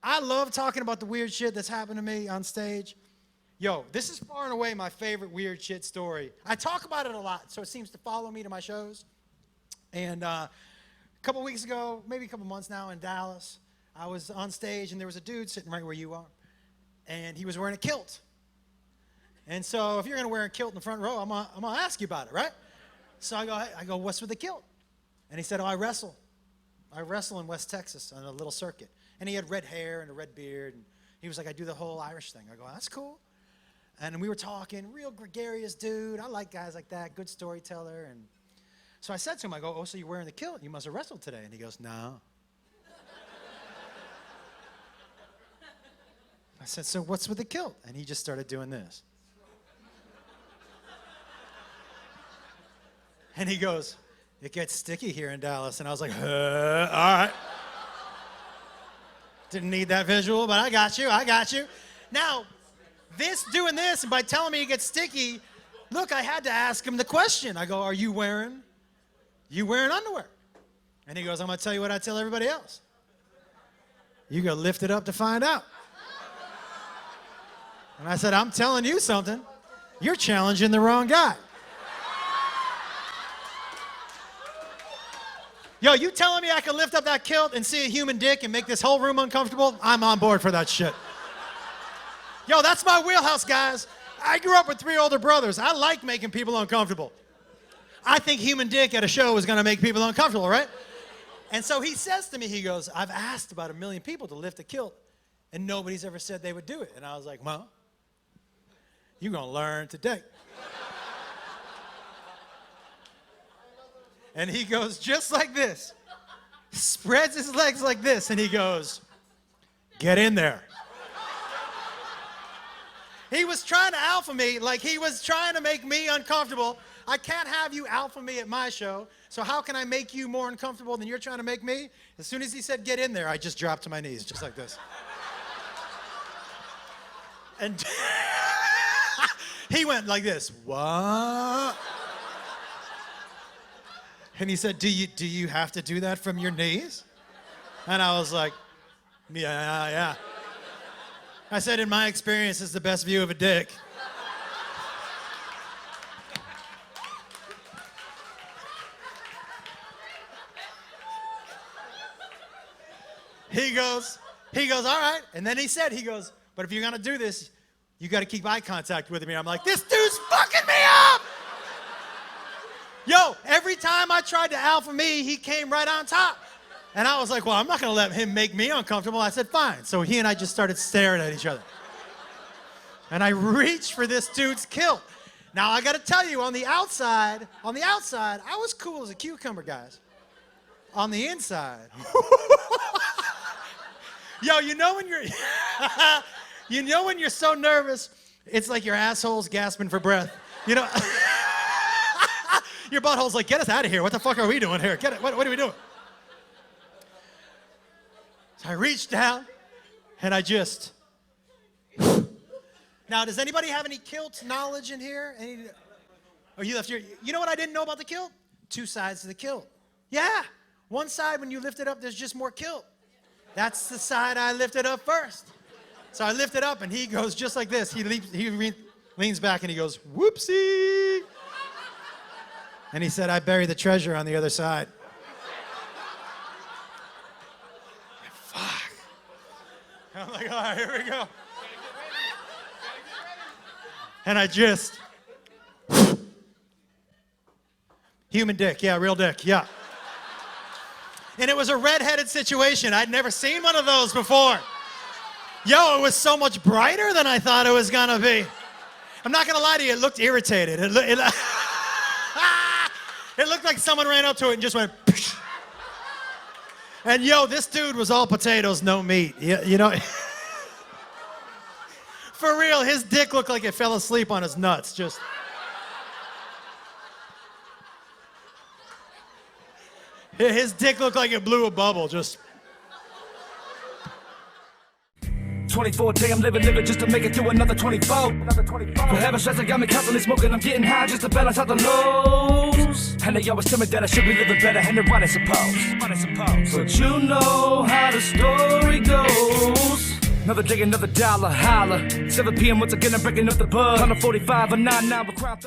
I love talking about the weird shit that's happened to me on stage. Yo, this is far and away my favorite weird shit story. I talk about it a lot, so it seems to follow me to my shows. And a couple weeks ago, maybe a couple months now, in Dallas, I was on stage, and there was a dude sitting right where you are, and he was wearing a kilt. And so if you're going to wear a kilt in the front row, I'm gonna ask you about it, right? So I go, what's with the kilt? And he said, oh, I wrestle. I wrestle in West Texas on a little circuit. And he had red hair and a red beard, and he was like, I do the whole Irish thing. I go, that's cool. And we were talking, real gregarious dude. I like guys like that, good storyteller. And so I said to him, I go, oh, so you're wearing the kilt? You must have wrestled today. And he goes, no. I said, so what's with the kilt? And he just started doing this. And he goes, it gets sticky here in Dallas. And I was like, all right. Didn't need that visual, but I got you. Now, doing this, and by telling me it gets sticky, look, I had to ask him the question. I go, are you wearing underwear? And he goes, I'm going to tell you what I tell everybody else. You go lift it up to find out. And I said, I'm telling you something. You're challenging the wrong guy. Yo, you telling me I can lift up that kilt and see a human dick and make this whole room uncomfortable? I'm on board for that shit. Yo, that's my wheelhouse, guys. I grew up with 3 older brothers. I like making people uncomfortable. I think human dick at a show is going to make people uncomfortable, right? And so he says to me, he goes, I've asked about 1 million people to lift a kilt, and nobody's ever said they would do it. And I was like, well, you're going to learn today. And he goes just like this, spreads his legs like this, and he goes, get in there. He was trying to alpha me, like he was trying to make me uncomfortable. I can't have you alpha me at my show, so how can I make you more uncomfortable than you're trying to make me? As soon as he said get in there, I just dropped to my knees, just like this. And he went like this, what? And he said, do you have to do that from your knees? And I was like, yeah. I said, in my experience, it's the best view of a dick. He goes, all right. And then he goes, but if you're gonna do this, you gotta keep eye contact with me. I'm like, this dude's fucking me up! Yo, every time I tried to alpha me, he came right on top. And I was like, well, I'm not gonna let him make me uncomfortable. I said, fine. So he and I just started staring at each other. And I reached for this dude's kilt. Now, I gotta tell you, on the outside, I was cool as a cucumber, guys. On the inside, yo, you know when you're so nervous, it's like your asshole's gasping for breath. You know? Your butthole's like, get us out of here. What the fuck are we doing here? Get it. What are we doing? So I reached down, and I just... Now, does anybody have any kilt knowledge in here? Oh, you left your... You know what I didn't know about the kilt? 2 sides to the kilt. Yeah. One side, when you lift it up, there's just more kilt. That's the side I lifted up first. So I lift it up, and he goes just like this. He leans back, and he goes, whoopsie. And he said, I buried the treasure on the other side. Fuck. I'm like, all right, here we go. And I just... Human dick, yeah, real dick, yeah. And it was a red-headed situation. I'd never seen one of those before. Yo, it was so much brighter than I thought it was gonna be. I'm not gonna lie to you, it looked irritated. It looked like someone ran up to it and just went, psh. And yo, this dude was all potatoes, no meat. You know? For real, his dick looked like it fell asleep on his nuts, just. His dick looked like it blew a bubble, just. 24 day, I'm living just to make it through another 24. For heaven's stress, I got me constantly smoking, I'm getting high just to balance out the lows. And they always tell me that I should be living better, and they're right, I suppose. But you know how the story goes. Another day, another dollar, holla. 7 p.m. once again, I'm breaking up the bud. 145 or 99 with crowd.